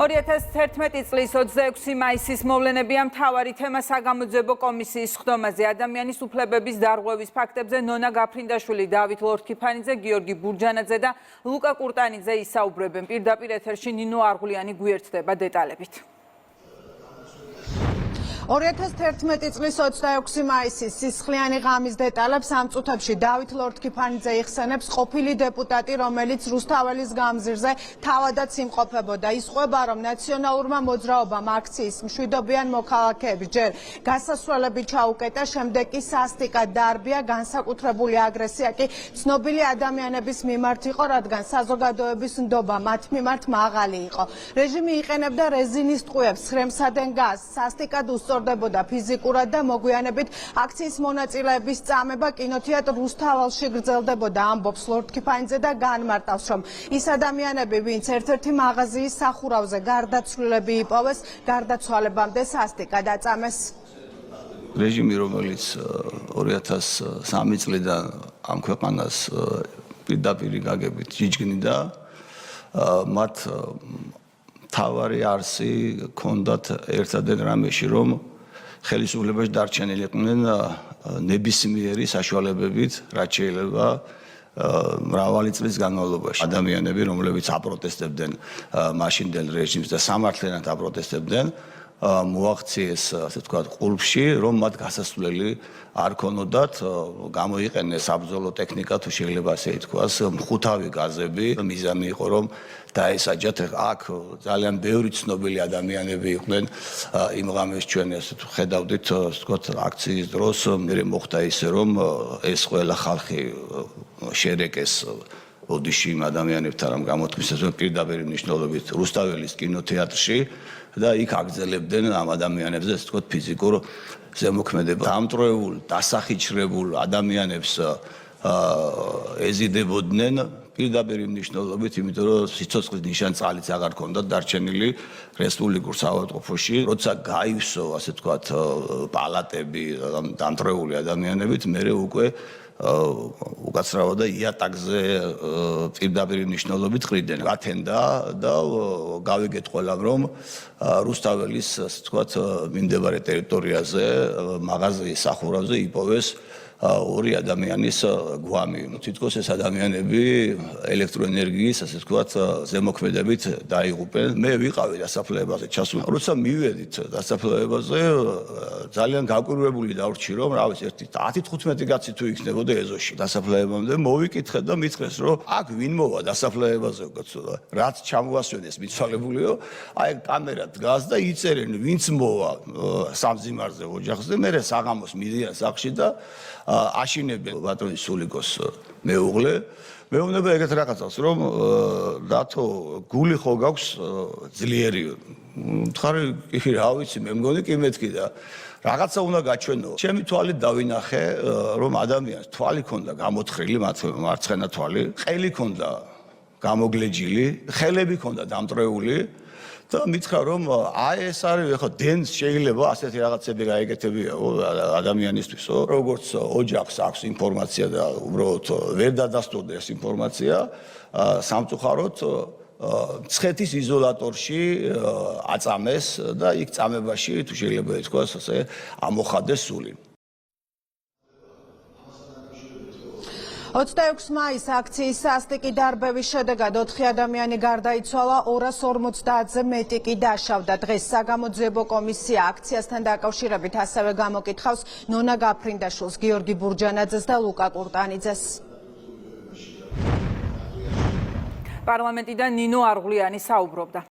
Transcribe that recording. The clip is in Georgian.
2011 წლის 26 მაისის მოვლენებია მთავარი თემა საგამოძიებო კომისიის ხდომაზე. ადამიანის უფლებების დარღვევის ფაქტებზე ნონა გაფრინდაშვილი, დავით ლორთქიფანიძე, გიორგი ბურჯანაძე და ლუკა კურტანიძე ისაუბრებენ. პირდაპირ ეთერში ნინო არღულიანი გვიერთდება დეტალებით. 2011 წლის 26 მაისის სისხლიანი ღამის დეტალებს ამ წუთებში დავით ლორთქიფანიძე იხსენებს, ყოფილი დეპუტატი, რომელიც რუსთაველის გამზირზე თავადაც იმყოფებოდა. ისყვება, რომ ნაციონალურმა მოძრაობამ აქციის მშვიდობიან მოქალაქეებს ჯერ გასასვლელები ჩაუკეტა, შემდეგ კი სასტიკად დაარბია, განსაკუთრებული აგრესია კი ცნობილი ადამიანების მიმართ იყო, რადგან საზოგადოების ნდობა მათ მიმართ მაღალი იყო. რეჟიმი იყენებდა რეზინის ტყუებს, ხრემსადენ გაზს, სასტიკად უსწორდებოდა ფიზიკურად და მოგვიანებით აქციის მონაწილეების წამება კინოთეატრ რუსთაველში გრძელდებოდა, ამბობს ლორთქიფანიძე და განმარტავს, რომ ის ადამიანები, ვინც ერთ-ერთი მაღაზიის სახურავზე გარდაცვლილები იპოვეს, გარდაცვალებამდე სასტიკად აწამეს. რეჟიმი, რომელიც 2003 წლიდან ამ ქვეყანას პირდაპირ გაგებით ჯიჯგნიდა, მათ თავარი არსი ჰქონდათ ერთადერთ რამეში, რომ ხელისუფლებაში დარჩენილიყვნენ ნებისმიერი საშუალებებით, რაც შეიძლება მრავალი წლის განმავლობაში. ადამიანები, რომლებიც აპროტესტებდნენ მაშინდელ რეჟიმს და სამართლიანად აპროტესტებდნენ, მოაღწიეს, ასე ვთქვათ, ყურბში, რომ მათ გასასვლელი არ ქონოდათ, გამოიყენეს საბრძოლო ტექნიკა, თუ შეიძლება ასე ითქვას, მხუთავი გაზები. მიზანი იყო, რომ დაესაჯათ. აქ ძალიან ბევრი ცნობილი ადამიანები იყვნენ იმ ღამეს ჩვენ ასე ხედავდით, ვთქვათ, აქციის დროს. მე მოხდა ისე, რომ ეს ყველა ხალხი შერეკეს ოდიში იმ ადამიანებთან, რომ გამოთქვისეს პირდაპირ მნიშვნელობით რუსთაველის კინოთეატრში და იქ აგრძელებდნენ ამ ადამიანებზე, ასე ვთქვათ, ფიზიკურ ზემოქმედებას. დამტვრევულ, დასახიჩრებულ ადამიანებს ეზიდებოდნენ პირდაპირ მნიშვნელობით, იმიტომ რომ სიცოცხლის ნიშანწალიც აღარ ჰქონდათ დარჩენილი რესპუბლიკურ საავადმყოფოში. როცა გაივსო, ასე ვთქვათ, პალატები დამტვრეული ადამიანებით, მერე უკვე უკაცრავდა იატაკზე პირდაპირ მნიშვნელობით ყრიდნენ. გათენდა და გავიგეთ ყველამ, რომ რუსთაველის, ასე ვთქვათ, მიმდებარე ტერიტორიაზე, მაღაზიის სახურავზე იპოვეს ორი ადამიანის გვამი. თითქოს ეს ადამიანები ელექტროენერგიის, ასე ვთქვათ, ზემოქმედებით დაიღუპნენ. მე ვიყავი დასაფლავებაზე ჩასული. როცა მივედით დასაფლავებაზე, ძალიან გაკვირვებული დავრჩი, რომ რა ვიცი, 10-15 კაცი თუ იქნებოდა ეზოში დასაფლავებამდე, მოვიკითხეთ და მითხრეს, რომ აქ ვინ მოვა დასაფლავებაზე, უკაცო, რაც ჩამოასვენეს მიცვალებულიო, აი კამერა დგას და იწერენ, ვინც მოვა სამძიმარზე ოჯახზე, მე საღამოს მიდიან სახლში და აშინებენ ბატონის სულიკოს მეუღლე. მეუბნება ეგეთ რაღაცას, რომ დათო გული ხო გაქვს ძლიერი. მხარი კი რა ვიცი, მე მგონი კი მეთქი და რაღაცა უნდა გაჩვენო. ჩემი თვალით დავინახე, რომ ადამიანს თვალი ქონდა გამოთხრილი, მარცხენა თვალი, ყელი ქონდა გამოგლეჯილი, ხელები ქონდა დამტვრეული. და მითხრა, რომ აი ეს არის, ხო, დენს შეიძლება ასეთი რაღაცები გაეკეთებინა ადამიანისთვისო. როგორც ოჯახს აქვს ინფორმაცია და უბრალოდ ვერ დადასტურდა ეს ინფორმაცია, სამწუხაროდ მცხეთის იზოლატორში აწამეს და იქ წამებაში, თუ შეიძლება ითქვას, ასე ამოხადეს სული. 26 მაისს აქციის სასტიკი დარბევის შედეგად 4 ადამიანი გარდაიცვალა, 250-ზე მეტი კი დაშავდა. დღეს საგამოძიებო კომისია აქციასთან დაკავშირებით ასევე გამოკითხავს ნონა გაფრინდაშვილს, გიორგი ბურჯანაძეს და ლუკა კურტანიძეს. პარლამენტიდან ნინო არღულიანი საუბრობდა.